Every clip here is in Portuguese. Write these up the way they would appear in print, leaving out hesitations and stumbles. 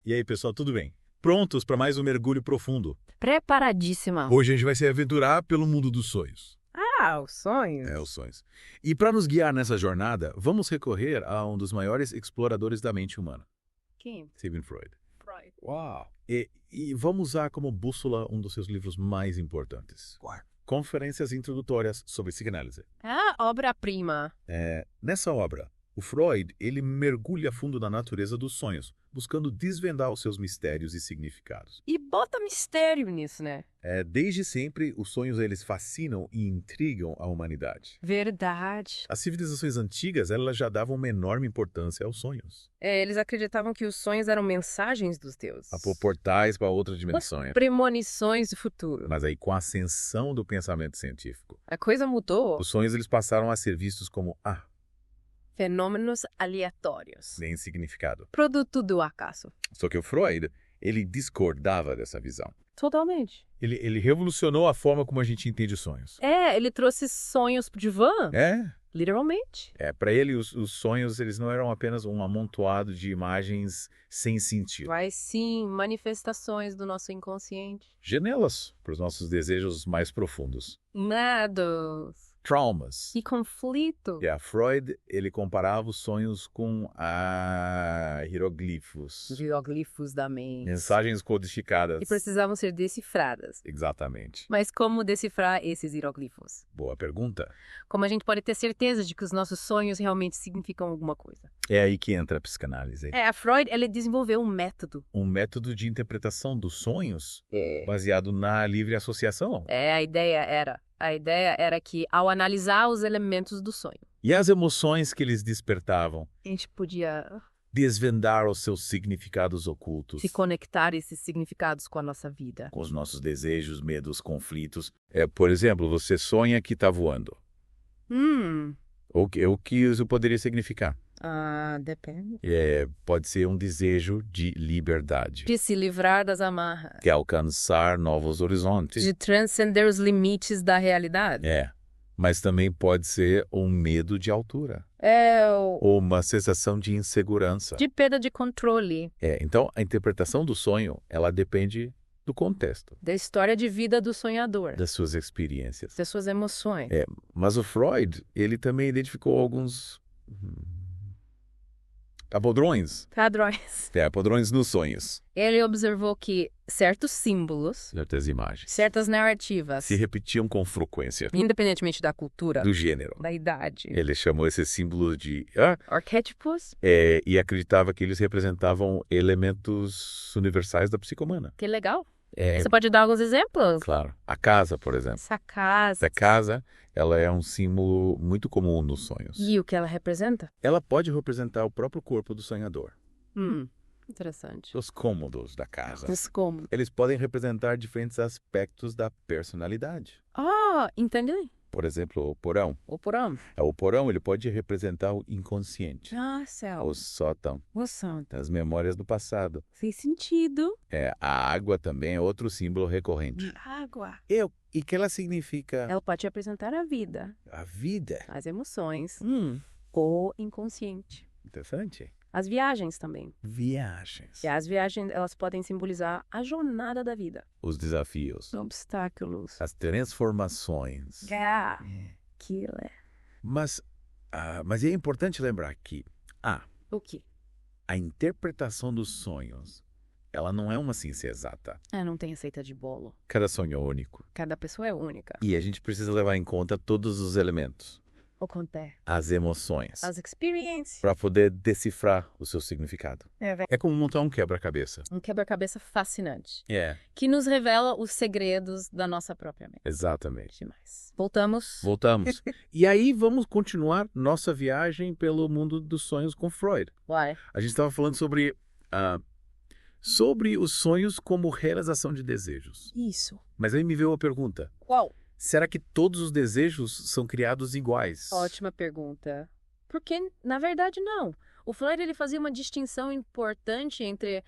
E aí, pessoal, tudo bem? Prontos para mais um mergulho profundo? Preparadíssima. Hoje a gente vai se aventurar pelo mundo dos sonhos. Ah, os sonhos. Os sonhos. E para nos guiar nessa jornada, vamos recorrer a um dos maiores exploradores da mente humana, Quem? Sigmund Freud. Freud. Uau! E vamos usar como bússola um dos seus livros mais importantes. Conferências Introdutórias sobre Psicanálise. Ah, obra-prima. Nessa obra, o Freud ele mergulha a fundo na natureza dos sonhos, buscando desvendar os seus mistérios e significados. E bota mistério nisso, né? Desde sempre, os sonhos eles fascinam e intrigam a humanidade. Verdade. As civilizações antigas elas já davam uma enorme importância aos sonhos. Eles acreditavam que os sonhos eram mensagens dos deuses. Portais para outra dimensão. Premonições do futuro. Mas aí, com a ascensão do pensamento científico, A coisa mudou. os sonhos eles passaram a ser vistos como Fenômenos aleatórios. nem significado. Produto do acaso. Só que o Freud ele discordava dessa visão. Totalmente. Ele revolucionou a forma como a gente entende os sonhos. Ele trouxe sonhos pro divã. Literalmente. Para ele, os sonhos eles não eram apenas um amontoado de imagens sem sentido. Mas sim, manifestações do nosso inconsciente. Janelas para os nossos desejos mais profundos. Medos. Traumas. E conflito. Freud, ele comparava os sonhos com hieroglifos. Hieroglifos da mente. Mensagens codificadas. E precisavam ser decifradas. Exatamente. Mas como decifrar esses hieroglifos? Boa pergunta. Como a gente pode ter certeza de que os nossos sonhos realmente significam alguma coisa? É aí que entra a psicanálise. A Freud, ele desenvolveu um método. Um método de interpretação dos sonhos baseado na livre associação. A ideia era que, ao analisar os elementos do sonho, E as emoções que eles despertavam, a gente podia desvendar os seus significados ocultos. se conectar esses significados com a nossa vida. Com os nossos desejos, medos, conflitos. Por exemplo, você sonha que está voando. O que isso poderia significar? Depende. Pode ser um desejo de liberdade. De se livrar das amarras. De alcançar novos horizontes. De transcender os limites da realidade. Mas também pode ser um medo de altura. Ou uma sensação de insegurança. De perda de controle. Então, a interpretação do sonho, ela depende do contexto. Da história de vida do sonhador. Das suas experiências. Das suas emoções. Mas o Freud, ele também identificou alguns padrões. Padrões nos sonhos. Ele observou que certos símbolos, Certas imagens. certas narrativas, Se repetiam com frequência. independentemente da cultura, Do gênero. da idade, Ele chamou esses símbolos de... arquétipos, e acreditava que eles representavam elementos universais da psique humana. que legal. Você pode dar alguns exemplos? Claro. A casa, por exemplo. Essa casa. A casa, ela é um símbolo muito comum nos sonhos. E o que ela representa? Ela pode representar o próprio corpo do sonhador. Interessante. Os cômodos da casa. Os como? Eles podem representar diferentes aspectos da personalidade. Entendi. Por exemplo, o porão. O porão. O porão ele pode representar o inconsciente. Céu. O sótão. O santo. As memórias do passado. Fez sentido. A água também é outro símbolo recorrente. Água. E que ela significa? Ela pode representar a vida, A vida. as emoções, o inconsciente. Interessante. As viagens também. Viagens. E as viagens, elas podem simbolizar a jornada da vida. Os desafios. Obstáculos. As transformações. Aquilo é. Mas é importante lembrar que O quê? a interpretação dos sonhos, ela não é uma ciência exata. Não tem receita de bolo. Cada sonho é único. Cada pessoa é única. E a gente precisa levar em conta todos os elementos. O contexto. As emoções. As experiências. Para poder decifrar o seu significado. É como montar um quebra-cabeça. Um quebra-cabeça fascinante. É. Que nos revela os segredos da nossa própria mente. Exatamente. Demais. Voltamos. E aí vamos continuar nossa viagem pelo mundo dos sonhos com Freud. Uai. A gente estava falando sobre os sonhos como realização de desejos. Isso. Mas aí me veio a pergunta. Qual? Será que todos os desejos são criados iguais? Ótima pergunta. Porque, na verdade, não. O Freud ele fazia uma distinção importante entre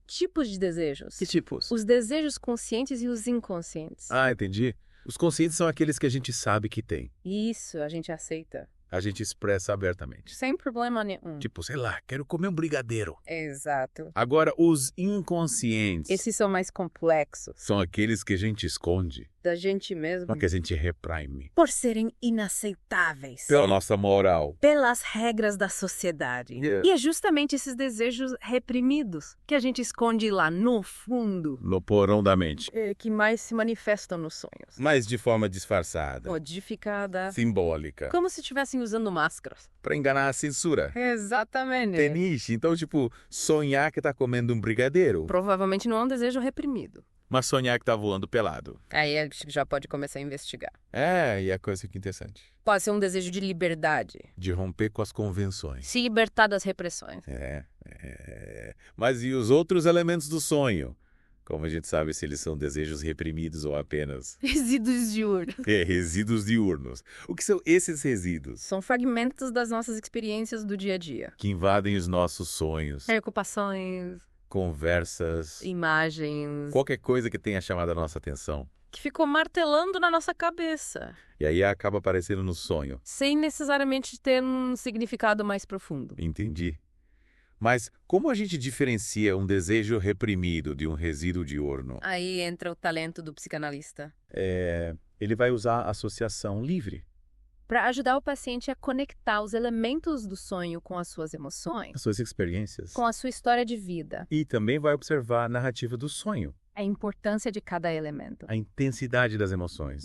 tipos de desejos. Que tipos? Os desejos conscientes e os inconscientes. Entendi. Os conscientes são aqueles que a gente sabe que tem. Isso, a gente aceita. A gente expressa abertamente. Sem problema nenhum. Tipo, sei lá, quero comer um brigadeiro. Exato. Agora, os inconscientes Esses são mais complexos. são aqueles que a gente esconde, Da gente mesmo. que a gente reprime. Por serem inaceitáveis. Pela nossa moral. Pelas regras da sociedade. Yeah. E é justamente esses desejos reprimidos que a gente esconde lá no fundo No porão da mente. que mais se manifestam nos sonhos. Mas de forma disfarçada. Modificada. Simbólica. Como se estivessem usando máscaras. Pra enganar a censura. Exatamente. Tem niche. Então, tipo, sonhar que tá comendo um brigadeiro. Provavelmente não é um desejo reprimido. Mas sonhar que tá voando pelado. Aí a gente já pode começar a investigar. É, e a coisa que é interessante. Pode ser um desejo de liberdade. De romper com as convenções. Se libertar das repressões. Mas e os outros elementos do sonho? Como a gente sabe se eles são desejos reprimidos ou apenas Resíduos diurnos. resíduos diurnos? O que são esses resíduos? São fragmentos das nossas experiências do dia a dia. Que invadem os nossos sonhos, Preocupações, conversas, imagens, qualquer coisa que tenha chamado a nossa atenção. que ficou martelando na nossa cabeça, E aí acaba aparecendo no sonho. sem necessariamente ter um significado mais profundo. Entendi. Mas como a gente diferencia um desejo reprimido de um resíduo diurno? Aí entra o talento do psicanalista. Ele vai usar associação livre. Para ajudar o paciente a conectar os elementos do sonho com as suas emoções, As suas experiências. com a sua história de vida, E também vai observar a narrativa do sonho, a importância de cada elemento. a intensidade das emoções.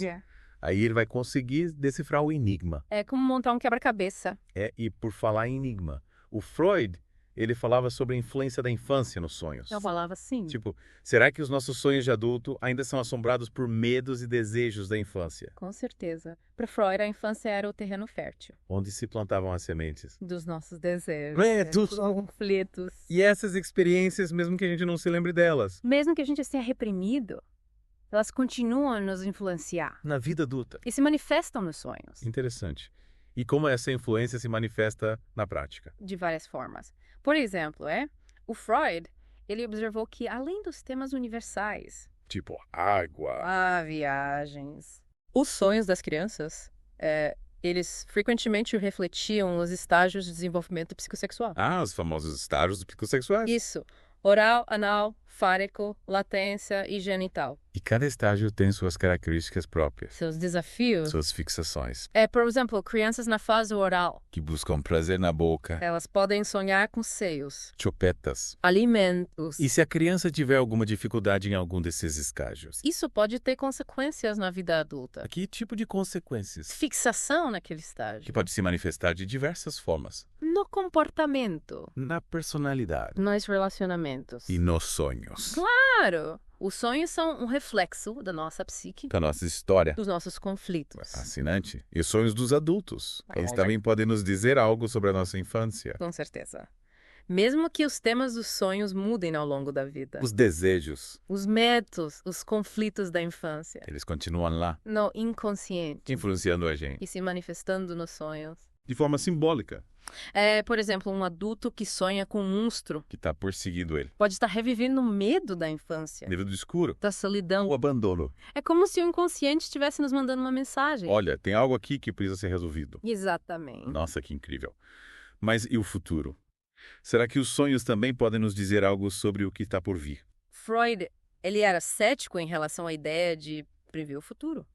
Aí ele vai conseguir decifrar o enigma. É como montar um quebra-cabeça. E por falar em enigma, o Freud, ele falava sobre a influência da infância nos sonhos. Eu falava assim. Tipo, será que os nossos sonhos de adulto ainda são assombrados por medos e desejos da infância? Com certeza. Para Freud, a infância era o terreno fértil Onde se plantavam as sementes. dos nossos desejos, Dos conflitos. E essas experiências, mesmo que a gente não se lembre delas, Mesmo que a gente tenha reprimido, elas continuam a nos influenciar na vida adulta. e se manifestam nos sonhos, Interessante. E como essa influência se manifesta na prática? de várias formas. Por exemplo, o Freud, ele observou que, além dos temas universais, Tipo, água. viagens, os sonhos das crianças, eles frequentemente refletiam os estágios de desenvolvimento psicossexual. Os famosos estágios psicossexuais. Isso. Oral, anal, fálico, latência e genital. E cada estágio tem suas características próprias, Seus desafios. suas fixações, Por exemplo, crianças na fase oral. que buscam prazer na boca, Elas podem sonhar com seios, chupetas. alimentos. E se a criança tiver alguma dificuldade em algum desses estágios? Isso pode ter consequências na vida adulta. Que tipo de consequências? Fixação naquele Que estágio. pode se manifestar de diversas formas. No comportamento. Na personalidade. Nos relacionamentos. E nos sonhos. Claro! Os sonhos são um reflexo da nossa psique, Da nossa história. dos nossos conflitos. Fascinante. E os sonhos dos adultos. Eles Olha. também podem nos dizer algo sobre a nossa infância. Com certeza. Mesmo que os temas dos sonhos mudem ao longo da vida. Os desejos, Os medos, os conflitos da infância. eles continuam lá, No inconsciente. influenciando a gente. E se manifestando nos sonhos. De forma simbólica. Por exemplo, um adulto que sonha com um monstro Que está perseguindo ele. pode estar revivendo o medo da infância, Nível do escuro. da solidão. O abandono. É como se o inconsciente estivesse nos mandando uma mensagem. Olha, tem algo aqui que precisa ser resolvido. Exatamente. Nossa, que incrível. Mas e o futuro? Será que os sonhos também podem nos dizer algo sobre o que está por vir? Freud, ele era cético em relação à ideia de prever o futuro.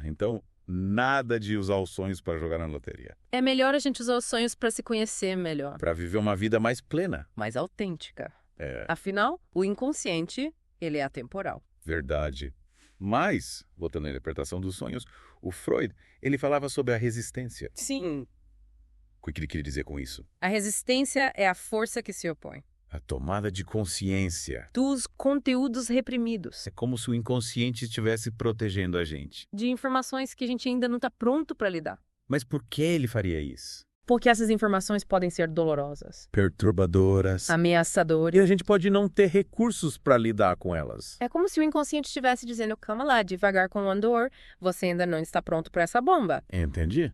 Então nada de usar os sonhos para jogar na loteria. É melhor a gente usar os sonhos para se conhecer melhor, Para viver uma vida mais plena. mais autêntica. É Afinal, o inconsciente, ele é atemporal. verdade. Mas, voltando à interpretação dos sonhos, o Freud, ele falava sobre a resistência. Sim. O que ele queria dizer com isso? A resistência é a força que se opõe. A tomada de consciência. Dos conteúdos reprimidos. É como se o inconsciente estivesse protegendo a gente. De informações que a gente ainda não está pronto para lidar. Mas por que ele faria isso? Porque essas informações podem ser dolorosas, Perturbadoras. ameaçadoras. E a gente pode não ter recursos para lidar com elas. É como se o inconsciente estivesse dizendo, calma lá, devagar com o andor, você ainda não está pronto para essa bomba. Entendi.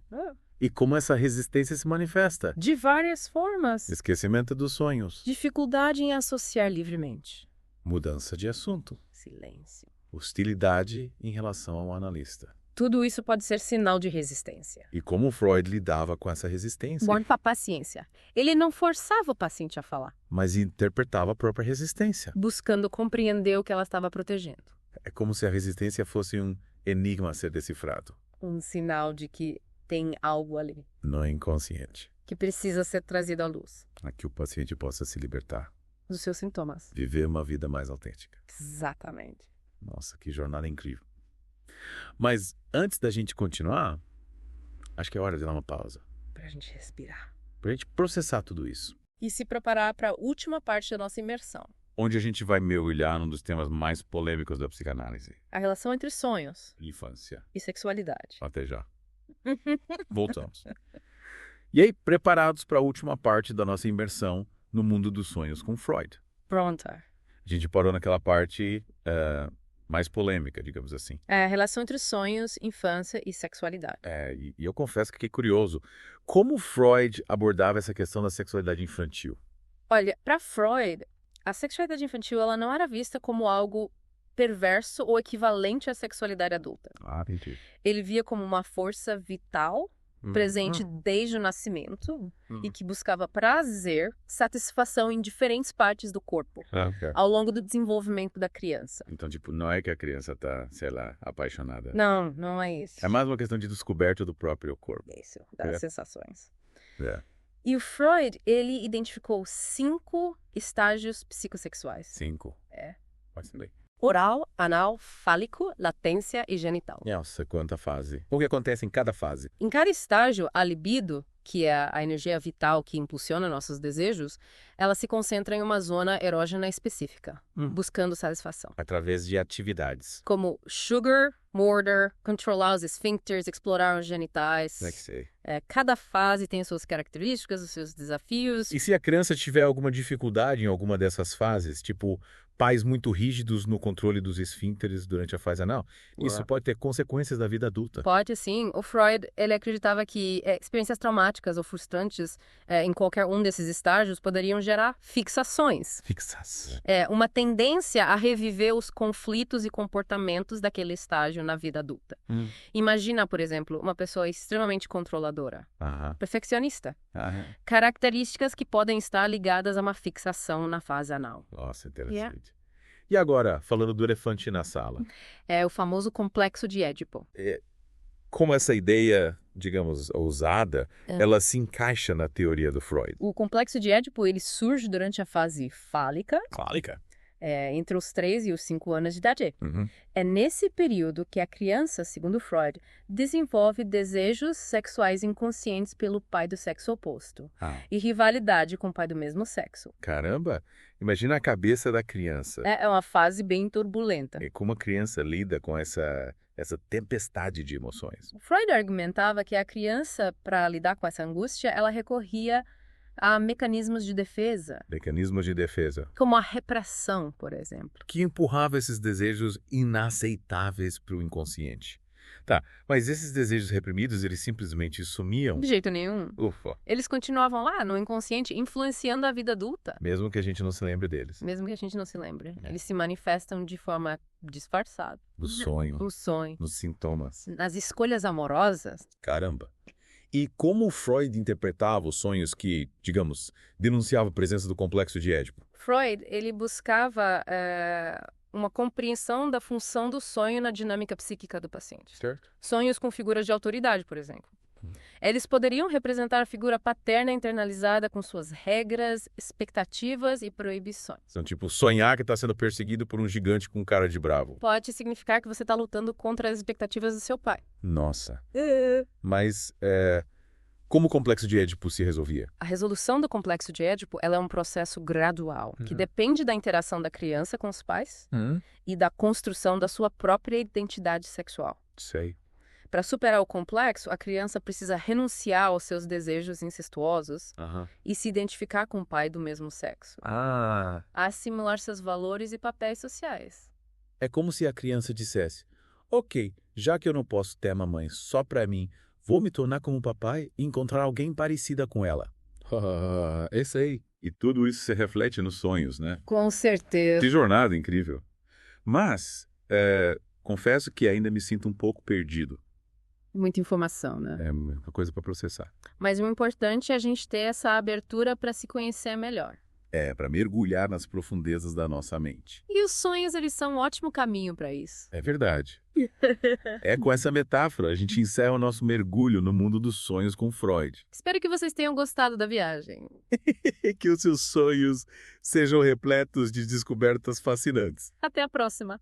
E como essa resistência se manifesta? De várias formas. Esquecimento dos sonhos. Dificuldade em associar livremente. Mudança de assunto. Silêncio. Hostilidade em relação ao analista. Tudo isso pode ser sinal de resistência. E como Freud lidava com essa resistência? Muita paciência. Ele não forçava o paciente a falar, Mas interpretava a própria resistência. buscando compreender o que ela estava protegendo. É como se a resistência fosse um enigma a ser decifrado. Um sinal de que tem algo ali, No inconsciente. que precisa ser trazido à luz A que o paciente possa se libertar. dos seus sintomas. Viver uma vida mais autêntica. Exatamente. Nossa, que jornada incrível. Mas antes da gente continuar, acho que é hora de dar uma pausa. Pra gente respirar. Pra gente processar tudo isso. E se preparar para a última parte da nossa imersão. Onde a gente vai mergulhar num dos temas mais polêmicos da psicanálise. A relação entre sonhos Infância. e sexualidade. Até já. Voltamos. E aí, preparados para a última parte da nossa imersão no mundo dos sonhos com Freud. Pronta. A gente parou naquela parte mais polêmica, digamos assim. É a relação entre sonhos, infância e sexualidade. E eu confesso que fiquei curioso. Como Freud abordava essa questão da sexualidade infantil? Olha, para Freud, a sexualidade infantil ela não era vista como algo perverso ou equivalente à sexualidade adulta. Ah, entendi. Ele via como uma força vital, presente desde o nascimento, e que buscava prazer, satisfação em diferentes partes do corpo, ao longo do desenvolvimento da criança. Então, tipo, não é que a criança tá, sei lá, apaixonada. Não, não é isso. É mais uma questão de descoberta do próprio corpo. Isso, das sensações. É. E o Freud, ele identificou 5 estágios psicossexuais. 5. É. Pode ser bem. Oral, anal, fálico, latência e genital. Nossa, quanta fase. O que acontece em cada fase? Em cada estágio, a libido, que é a energia vital que impulsiona nossos desejos, ela se concentra em uma zona erógena específica, buscando satisfação. Através de atividades. Como sugar, murder, controlar os esfíncteres, explorar os genitais. Como é que sei? Cada fase tem suas características, os seus desafios. E se a criança tiver alguma dificuldade em alguma dessas fases, tipo pais muito rígidos no controle dos esfíncteres durante a fase anal, isso pode ter consequências da vida adulta. Pode sim. O Freud, ele acreditava que experiências traumáticas ou frustrantes em qualquer um desses estágios poderiam gerar fixações. Fixação. Uma tendência a reviver os conflitos e comportamentos daquele estágio na vida adulta. Imagina, por exemplo, uma pessoa extremamente controladora, perfeccionista. Características que podem estar ligadas a uma fixação na fase anal. Nossa, interessante. E agora, falando do elefante na sala. É o famoso complexo de Édipo. Como essa ideia, digamos, ousada, ela se encaixa na teoria do Freud? O complexo de Édipo, ele surge durante a fase fálica. Fálica? Entre os 3 e os 5 anos de idade. É nesse período que a criança, segundo Freud, desenvolve desejos sexuais inconscientes pelo pai do sexo oposto e rivalidade com o pai do mesmo sexo. Caramba! Imagina a cabeça da criança. É uma fase bem turbulenta. E como a criança lida com essa tempestade de emoções? Freud argumentava que a criança, para lidar com essa angústia, ela recorria a mecanismos de defesa. Mecanismos de defesa. Como a repressão, por exemplo. Que empurrava esses desejos inaceitáveis para o inconsciente. Tá, mas esses desejos reprimidos, eles simplesmente sumiam? De jeito nenhum. Ufa. Eles continuavam lá, no inconsciente, influenciando a vida adulta. Mesmo que a gente não se lembre deles. Mesmo que a gente não se lembre. Eles se manifestam de forma disfarçada. No sonho. No sonho. Nos sintomas. Nas escolhas amorosas. Caramba. E como Freud interpretava os sonhos que, digamos, denunciavam a presença do complexo de Édipo? Freud, ele buscava uma compreensão da função do sonho na dinâmica psíquica do paciente. Certo. Sonhos com figuras de autoridade, por exemplo. Eles poderiam representar a figura paterna internalizada com suas regras, expectativas e proibições. Então, tipo, sonhar que está sendo perseguido por um gigante com cara de bravo. Pode significar que você está lutando contra as expectativas do seu pai. Nossa. Mas, como o complexo de Édipo se resolvia? A resolução do complexo de Édipo ela é um processo gradual, que depende da interação da criança com os pais e da construção da sua própria identidade sexual. Sei. Para superar o complexo, a criança precisa renunciar aos seus desejos incestuosos e se identificar com o pai do mesmo sexo. Assimilar seus valores e papéis sociais. É como se a criança dissesse, ok, já que eu não posso ter a mamãe só pra mim, vou me tornar como o papai e encontrar alguém parecida com ela. Esse aí. E tudo isso se reflete nos sonhos, né? Com certeza. Que jornada incrível. Mas, Confesso que ainda me sinto um pouco perdido. Muita informação, né? É muita coisa para processar. Mas o importante é a gente ter essa abertura para se conhecer melhor. Para mergulhar nas profundezas da nossa mente. E os sonhos, eles são um ótimo caminho para isso. É verdade. Com essa metáfora, a gente encerra o nosso mergulho no mundo dos sonhos com Freud. Espero que vocês tenham gostado da viagem. Que os seus sonhos sejam repletos de descobertas fascinantes. Até a próxima.